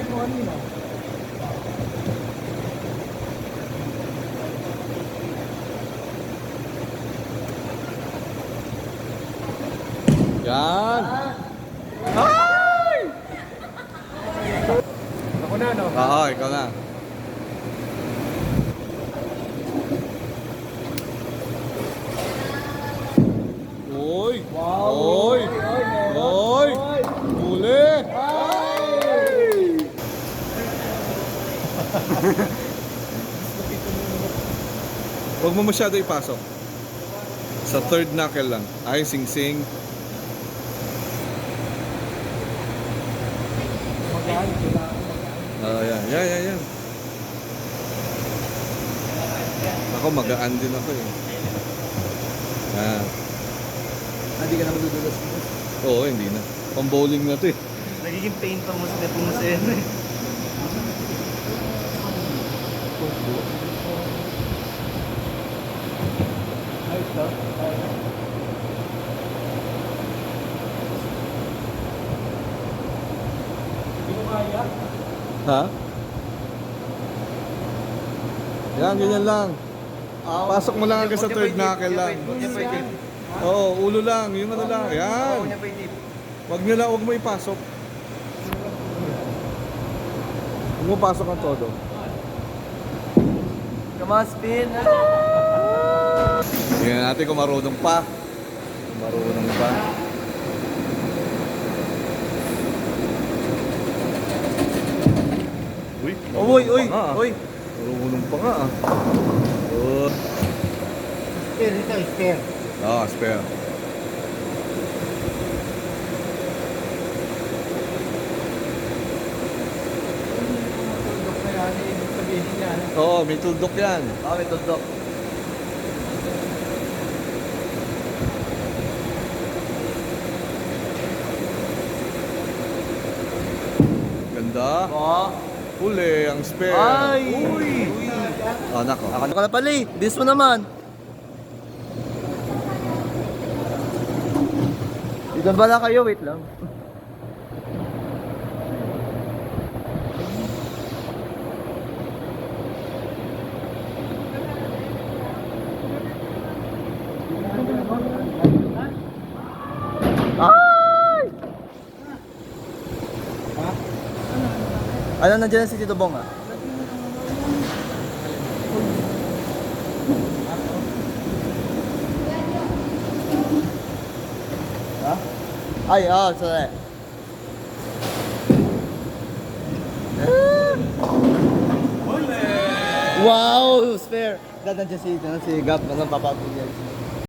live mo kanina. Yan. Ay! Ako na, no? Oo, ikaw na. Uy! Wow! Uy! Uy! Huli! Ay! Huwag mo masyado ipasok. Sa third knuckle lang. Ay, sing-sing. Magaan, kailangan. Yan, yan, yan, yan. Ako, magaan din ako eh. Yan. Hindi ka na madudulas. Oo, hindi na. Pang-bowling na to eh. Nagiging pain pa mo sa pumusayang eh. Ayos to. Hindi ko kaya. Ha? Yan, ganyan lang. Pasok mo lang hanggang sa third knuckle lang. Oo, ulo lang. Yung ano lang. Yan. Huwag mo ipasok. Huwag mo pasok ang todo. Come on, spin! Tingnan natin kung marunong pa. Marunong pa. Uy, Uy, uy, uy! marunong pa nga ah. Oh. Spare, ito, spare. Ah, spare. Tuldok na yan, ibig sabihin niya. Oo, may tuldok yan. Ah, may tuldok. Ganda. Oo. Huli, ang spare. Ay! Uy! Ah, nako. Ako na pala eh. Bis mo naman. Dito ba kayo? Wait lang. Ay! Ano nandiyan si Tito Bong ah? Ha? Ay, sorry. Wow, spare. Nandiyan si Gap, papapagyan.